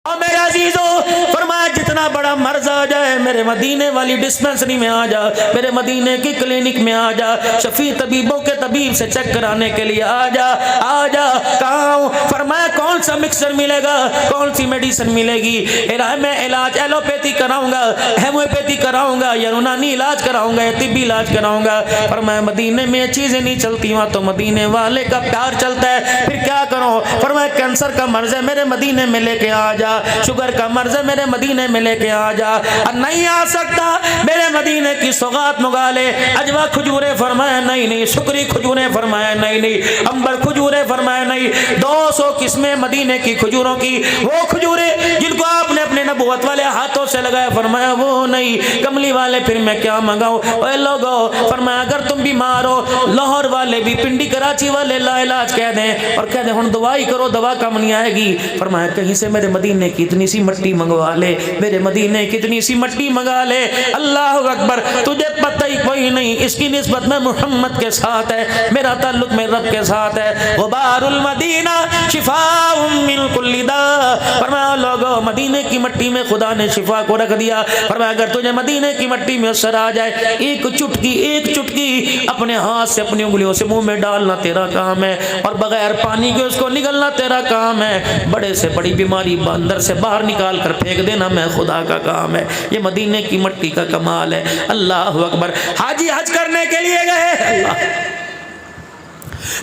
اور میرے عزیزو فرمایا جتنا بڑا مرض آ جائے میرے مدینے والی ڈسپنسری میں آ جا، میرے مدینے کی کلینک میں آ جا، شفیع طبیبوں کے طبیب سے چیک کرانے کے لیے آ جا آ جا۔ کہاں ہوں؟ فرمایا کون سا مکسر ملے گا، کون سی میڈیسن ملے گی؟ میں علاج ایلوپیتھی کراؤں گا، ہیموپیتھی کراؤں گا، یا یونانی علاج کراؤں گا، یا طبی علاج کراؤں گا؟ فرمایا مدینے میں یہ چیزیں نہیں چلتی، وہاں تو مدینے والے کا پیار چلتا ہے۔ پھر کیا کروں؟ فرمایا کینسر کا مرض ہے میرے مدینے میں لے کے آ جا، شوگر کا مرض ہے میرے مدینے میں لے کے آ جا۔ اور نہیں آ سکتا میرے مدینے کی سوغات منگا لے، اجوا کھجورے، فرمایا نہیں نہیں، شکری کھجورے، فرمایا نہیں نہیں، امبر کھجورے، فرمایا نہیں۔ 200 قسمیں مدینے کی کھجوروں کی، وہ کھجورے جن کو آپ نے اپنے نبوت والے ہاتھوں سے لگایا، فرمایا وہ نہیں۔ کملی والے پھر میں کیا منگاؤں؟ اے لوگو، فرمایا اگر تم بیمار ہو، لاہور والے بھی، پنڈی کراچی والے لا علاج کہہ دیں اور کہہ دیں ہن دوائی کرو، دوا کم نہیں آئے گی، فرمایا کہیں سے میرے مدینے کی اتنی سی مٹی منگوا لے، میرے مدینے کی اتنی سی مٹی منگا لے۔ اللہ اکبر، تجھے پتہ ہی کوئی نہیں اس کی نسبت میں محمد کے ساتھ ہے، میرا تعلق میرے رب کے ساتھ ہے۔ غبار المدینہ شفاء من کل داء، فرمایا لوگوں مدینے کی مٹی میں خدا نے شفا کو رکھ دیا۔ فرمایا اگر تجھے مدینے کی مٹی میں اثر آ جائے، ایک چٹکی اپنے ہاتھ سے اپنی انگلیوں سے منہ میں ڈالنا تیرا کام ہے، اور بغیر پانی کے اس کو نگلنا تیرا کام ہے۔ بڑے سے بڑی بیماری اندر سے باہر نکال کر پھینک دینا میں خدا کا کام ہے۔ یہ مدینے کی مٹی کا کمال ہے۔ اللہ اکبر۔ حاجی حج کرنے کے لیے گئے، اللہ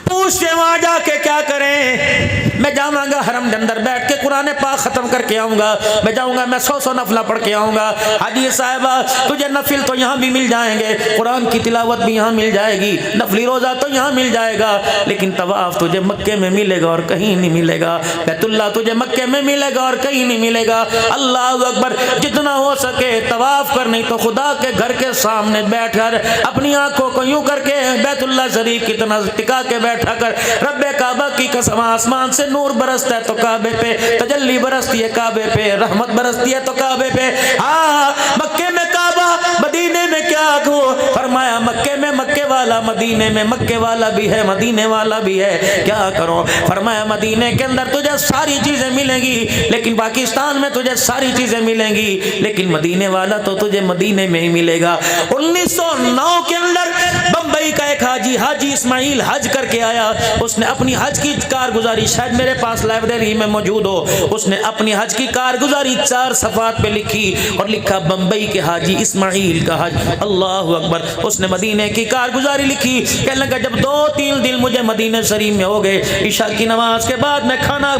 پوچھتے وہاں جا کے کیا کریں؟ میں جاؤں گا حرم کے اندر بیٹھ کے قرآن پاک ختم کر کے آؤں گا، میں جاؤں گا میں 100 نفلہ پڑھ کے آؤں گا۔ حاجی صاحبہ تجھے نفل تو یہاں بھی مل جائیں گے، قرآن کی تلاوت بھی یہاں مل جائے گی، نفلی روزہ تو یہاں مل جائے گا، لیکن طواف تجھے مکے میں ملے گا اور کہیں نہیں ملے گا، بیت اللہ تجھے مکے میں ملے گا اور کہیں نہیں ملے گا۔ اللہ اکبر۔ جتنا ہو سکے طواف کر، نہیں تو خدا کے گھر کے سامنے بیٹھ کر اپنی آنکھوں کو یوں کر کے بیت اللہ شریف کی طرح ٹکا کے بیٹھا کر، رب کعبہ کی قسم آسمان سے نور برستا ہے تو کعبے پہ تجلی برستی ہے، کعبے پہ رحمت برستی ہے تو کعبے پہ۔ ہاں مکے میں کعبہ، مدینے میں کیا کہو؟ فرمایا مکے میں مکے والا، مدینے میں مکے والا بھی ہے، مدینے والا بھی ہے، کیا کرو؟ فرمایا مدینے کے اندر تجھے ساری چیزیں ملیں گی، لیکن پاکستان میں تجھے ساری چیزیں ملیں گی، لیکن مدینے والا تو تجھے مدینے میں ہی ملے گا۔ 1909 کے اندر بمبئی کا ایک حاجی اسماعیل حج کر کے آیا، اس نے اپنی حج کی کارگزاری، شاید میرے پاس لائبریری میں موجود ہو، اس نے اپنی حج کی کارگزاری 4 صفحات پہ لکھی اور لکھا بمبئی کے حاجی اسماعیل کا حج۔ اللہ اکبر۔ اس نے مدینے کی کارگزاری لکھی، کہنے لگا جب 2-3 دن مجھے مدینہ شریف میں ہو گئے، عشاء کی نماز کے بعد میں کھانا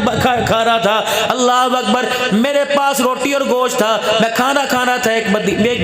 کھا رہا تھا، اللہ اکبر، میرے پاس روٹی اور گوشت تھا، میں کھانا کھا رہا تھا، ایک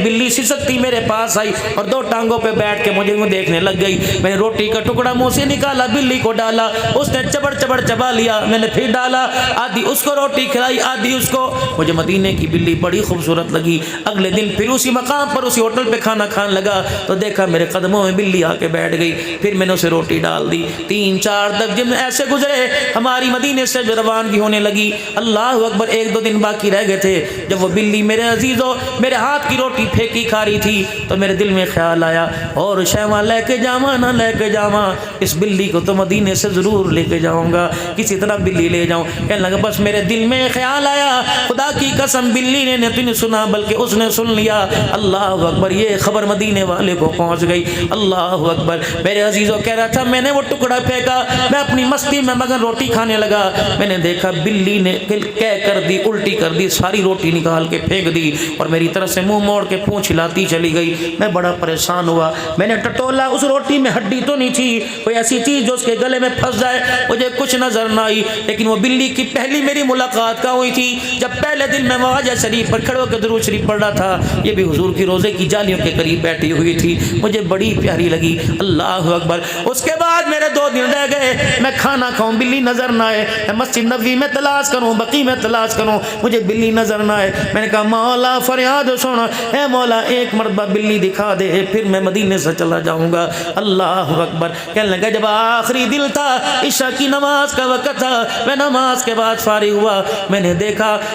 بلی سسکتی میرے پاس آئی اور 2 ٹانگوں پہ بیٹھ کے مجھے دیکھنے لگ گئی، میں نے روٹی کا ٹکڑا منہ سے نکالا، بلی کو ڈالا، اس نے چبڑ چبا لیا، میں نے پھر ڈالا، آدھی اس کو روٹی کھلائی، آدھی اس کو۔ مجھے مدینے کی بلی بڑی خوبصورت لگی، اگلے دن پھر اسی مقام پر اسی ہوٹل پہ کھانا کھانے لگا تو دیکھا میرے قدموں میں بلی آ کے بیٹھ گئی، پھر میں نے اسے روٹی ڈال دی۔ 3-4 دن ایسے گزرے، ہماری مدینے سے جو روانگی ہونے لگی، اللہ اکبر، 1-2 دن باقی رہ گئے تھے، جب وہ بلی میرے عزیزو میرے ہاتھ کی روٹی پھینکی کھا رہی تھی تو میرے دل میں خیال آیا، اور شیواں لے کے جاواں نہ لے کے جاواں، اس بلی کو تو مدینے سے ضرور لے کے جاؤں گا، کسی طرح بلی لے جاؤں۔ کہنے لگا بس میرے دل میں خیال آیا، خدا کی قسم بلی نے نہیں سنا بلکہ اس نے سن لیا۔ اللہ اکبر، یہ خبر مدینے والے کو پہنچ گئی۔ اللہ اکبر۔ میرے عزیزوں کہہ رہا تھا میں نے وہ ٹکڑا پھینکا، میں اپنی مستی میں مگر روٹی کھانے لگا، میں نے دیکھا بلی نے کہہ کر دی، الٹی کر دی، ساری روٹی نکال کے پھینک دی اور میری طرف سے منہ موڑ کے پونچھ ہلاتی چلی گئی۔ میں بڑا پریشان ہوا، میں نے ٹٹولا، اس روٹی میں ہڈی تو نہیں تھی، کوئی ایسی چیز جو اس کے گلے میں پھنس جائے، مجھے کچھ نظر نہ آئی، لیکن وہ بلی کی پہلی میری ملاقات کا ہوئی تھی جب پہلے دن میں مواجہ شریف پر کھڑے ہو کے درود شریف پڑھ رہا تھا، یہ بھی حضور کی روزے کی جالیوں کے قریب بیٹھی ہوئی تھی، مجھے بڑی پیاری لگی۔ اللہ اکبر۔ اس کے بعد میرے 2 دن رہ گئے، میں کھانا کھاؤں بلی نظر نہ آئے، میں مسجد نبوی میں تلاش کروں، بقیع میں تلاش کروں، مجھے بلی نظر نہ آئے۔ میں نے کہا مولا فریاد سن، اے مولا ایک مرتبہ بلی دکھا دے، پھر میں مدینے سے چلا جاؤں گا۔ اللہ اکبر۔ کہنے لگا جب آخری دل تھا، عشاء کی نماز کا وقت تھا، میں نماز کے بعد فارغ ہوا، میں نے دیکھا،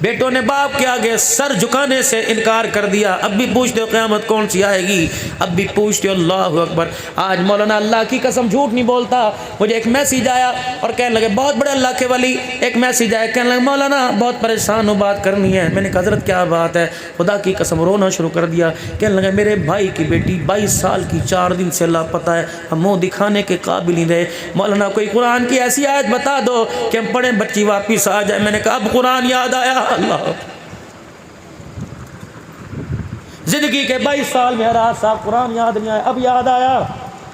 بیٹوں نے باپ کے آگے سر جھکانے سے انکار کر دیا. اب بھی پوچھتے ہو قیامت کون سی آئے گی؟ اب بھی پوچھتے ہو. اللہ اکبر. آج مولانا اللہ کی قسم جھوٹ نہیں بولتا. مجھے ایک میسیج آیا اور کہنے لگے بہت بڑے اللہ کے ولی, ایک میسیج آیا کہنے لگے مولانا بہت پریشان ہوں, بات کرنی ہے. میں نے کہا حضرت کیا بات ہے؟ خدا کی قسم رونا شروع کر دیا. کہنے لگے میرے بھائی کی بیٹی 22 سال کی 4 دن سے لاپتہ ہے, ہم منہ دکھانے کے قابل نہیں رہے. مولانا کوئی قرآن کی ایسی آیت بتا دو کہ ہم پڑھیں بچی واپس آ جائے. میں نے کہا اب قرآن یاد آیا. اللہ زندگی کے 22 سال میں ہر صاحب قرآن یاد نہیں آیا, اب یاد آیا.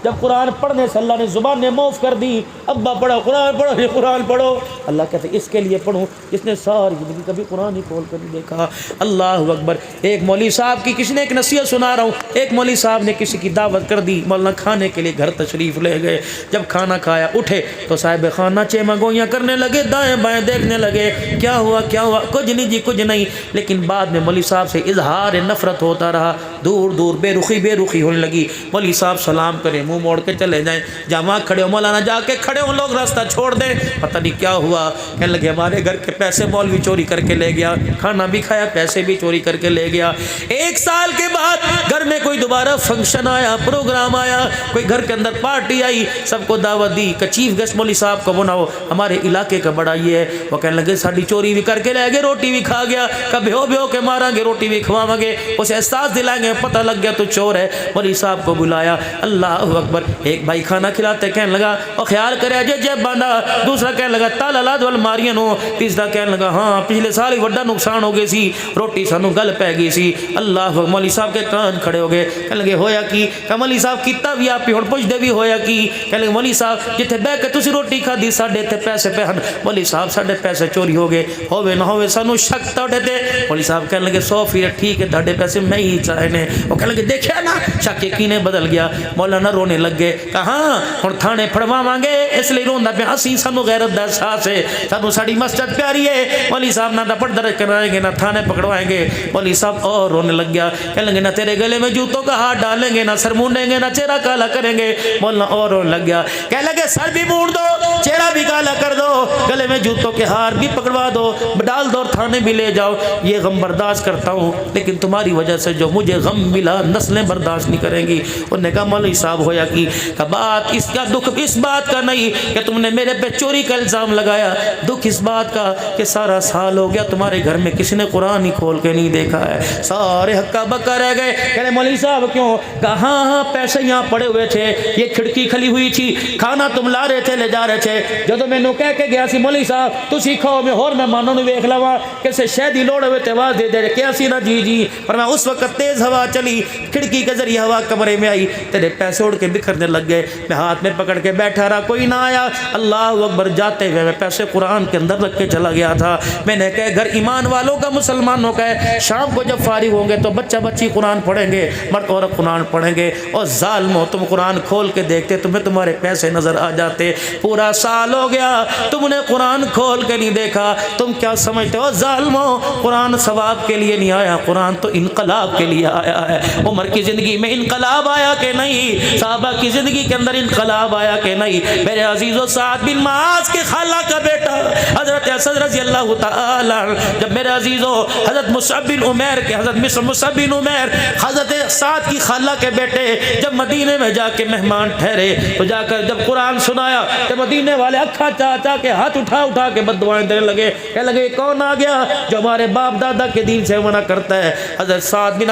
جب قرآن پڑھنے سے اللہ نے زبانیں معاف کر دی. ابا پڑھو قرآن پڑھو, قرآن پڑھو. اللہ کہتے ہیں اس کے لیے پڑھوں جس نے ساری زندگی کبھی قرآن ہی کھول کر نہیں دیکھا. اللہ اکبر. ایک مولوی صاحب کی کسی نے ایک نصیحت سنا رہا ہوں. ایک مولوی صاحب نے کسی کی دعوت کر دی, مولانا کھانے کے لیے گھر تشریف لے گئے. جب کھانا کھایا اٹھے تو صاحب خانہ چیمہ گوئیاں کرنے لگے, دائیں بائیں دیکھنے لگے کیا ہوا کیا ہوا. کچھ نہیں جی کچھ نہیں. لیکن بعد میں مولوی صاحب سے اظہار نفرت ہوتا رہا, دور دور بے رخی ہونے لگی. مولوی صاحب سلام کریں منہ موڑ کے چلے جائیں, جہاں کھڑے ہو مولانا جا کے کھڑے ہو, لوگ راستہ چھوڑ دیں. پتہ نہیں کیا ہوا. کہنے لگے ہمارے گھر کے پیسے مولوی چوری کر کے لے گیا, کھانا بھی کھایا پیسے بھی چوری کر کے لے گیا. 1 سال کے بعد گھر میں کوئی دوبارہ فنکشن آیا, پروگرام آیا, کوئی گھر کے اندر پارٹی آئی, سب کو دعوت دی کہ چیف گیسٹ مولوی صاحب کو بناؤ, ہمارے علاقے کا بڑا یہ ہے. وہ کہنے لگے ساڑی چوری بھی کر کے لے گئے, روٹی بھی کھا گیا, کبھی ہو کے مارا گے, روٹی بھی کھواواں گے, اسے احساس دلائیں گے, پتہ لگ گیا تو چور ہے. مولوی صاحب کو بلایا. اللہ اکبر. ایک بھائی کھانا کھلاتے کہنے لگا اور خیال کرے اجے جیب باندھا. دوسرا کہنے لگا تالا لا دو الماریاں نو. تیسرا کہنے لگا ہاں پچھلے سال ہی بڑا نقصان ہو گئی سی, روٹی سانو گل پہ گئی سی. اللہ مولوی صاحب کے کان کھڑے ہو گئے. کہنے لگے ہویا کی؟ کہ مولوی صاحب کیتا بھی آپ ہن پوچھدے بھی ہویا کی؟ کہنے لگے مولوی صاحب جتھے بیٹھ کے تسی روٹی کھادی ساڈے تے پیسے پہ ہن. مولوی صاحب ساڈے پیسے چوری ہو گئے, ہوے نہ ہوے سانو شک تہاڈے تے. مولوی صاحب کہنے لگے 100% ٹھیک ہے تہاڈے پیسے میں ہی چاہے نے. وہ کہنے لگے دیکھیا نا شک یقینے بدل گیا. مولانا رونے لگ گئے. کہاں ہن تھانے پھڑواواں گے اس لیے روندا پیا, اسی سانو غیرت دا احساس ہے, سانو ساڈی مسجد پیاری ہے. مولوی صاحب نہ دا پردہ کرائیں گے نہ تھانے پکڑوائیں گے. مولوی صاحب اور رونے لگ گیا. کہنے لگے نہ تیرے گلے میں جوتوں کا ہاتھ ڈالیں گے, نہ سر مونڈیں گے, نہ چہرہ کالا کریں گے. مولانا اور رونے لگ گیا. کہنے لگے سر بھی مونڈ دو, چہرہ بھی کالا کر دو, گلے میں جوتوں کے ہار بھی پکڑوا دو, ڈال دو اور تھانے بھی لے جاؤ. یہ غم برداشت کرتا ہوں لیکن تمہاری وجہ سے جو مجھے غم ملا نسلیں برداشت نہیں کریں گی. انہوں نے کہا مولوی صاحب ہویا کی؟ کہ بات اس کا دکھ اس بات کا نہیں کہ تم نے میرے پہ چوری کا الزام لگایا, دکھ اس بات کا کہ سارا سال ہو گیا تمہارے گھر میں کسی نے قرآن ہی کھول کے نہیں دیکھا ہے, سارے ہکا بکا رہ گئے. کہنے مولوی صاحب کیوں؟ کہا ہاں پیسے یہاں پڑے ہوئے تھے, یہ کھڑکی کھلی ہوئی تھی, کھانا تم لا رہے تھے لے جا رہے تھے. جدو میں کہہ کے گیا سی مولوی صاحب تسی کھاؤ میں اور مہمانوں نے ویکھ لواں کسے شہدی لوڑے ہوئے تے آواز دے دے کیا سی نا جی جی. پر میں اس وقت تیز ہوا چلی, کھڑکی کے ذریعے ہوا کمرے میں آئی, تیرے پیسے اڑ کے بکھرنے لگ گئے. میں ہاتھ میں پکڑ کے بیٹھا رہا, کوئی نہ آیا. اللہ اکبر. جاتے ہوئے میں پیسے قرآن کے اندر رکھ کے چلا گیا تھا. میں نے کہا گھر ایمان والوں کا مسلمانوں کا ہے, شام کو جب فارغ ہوں گے تو بچہ بچی قرآن پڑھیں گے, مرد عورت قرآن پڑھیں گے. اور ظالمو تم قرآن کھول کے دیکھتے تمہیں تمہارے پیسے نظر آ جاتے. پورا سال ہو گیا تم نے قرآن کھول کے نہیں دیکھا. تم کیا سمجھتے ہو ظالمو قرآن ثواب کے لیے نہیں آیا, قرآن تو انقلاب کے لیے آیا ہے. عمر کی زندگی میں انقلاب آیا کہ نہیں؟ صحابہ کی زندگی کے اندر انقلاب آیا کہ نہیں؟ میرے عزیزو سعد بن معاذ کے خالہ کا بیٹا حضرت اسد رضی اللہ تعالی, جب میرے عزیزو حضرت مصعب بن عمیر کے حضرت مصعب بن عمیر حضرت سعد کی خالہ کے بیٹے جب مدینے میں جا کے مہمان ٹھہرے تو جا کر جب قرآن سنایا تو مدینے والے اکھا چاچا کے ہاتھ اٹھا کے بد دعائیں دینے لگے. کہنے لگے کون آ گیا جو ہمارے باپ دادا کے دین سے منع کرتا ہے؟ حضرت سعد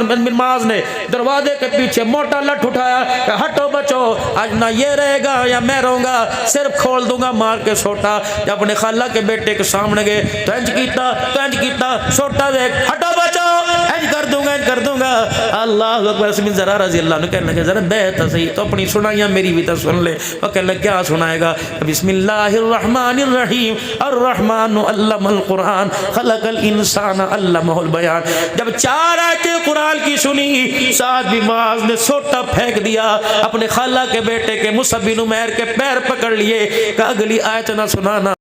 بن معاذ نے دروازے کے پیچھے موٹا لٹ اٹھایا کہ ہٹو بچو, آج نہ یہ رہے گا یا میں رہوں گا, صرف کھول دوں گا مار کے سوٹا. جب اپنے خالہ کے بیٹے کے سامنے گئے تو انج کیتا سوٹا دیکھ, ہٹو بچو, انج کر دوں گا. اللہ اکبر. بن ذرا رضی اللہ عنہ کہنے لگے ذرا بیت صحیح تو اپنی سنائیاں میری بھی تو سن لے. وہ کہنے لگے کیا سنائے گا؟ بسم اللہ الرحمن الرحیم الرحمن علم القرآن خلق الانسان علمہ البیان. جب 4 آیتیں قرآن کی سنی سعد بن معاذ نے سوٹا پھینک دیا, اپنے خالہ کے بیٹے کے مصعب بن عمیر کے پیر پکڑ لیے کہ اگلی آیت نہ سنانا.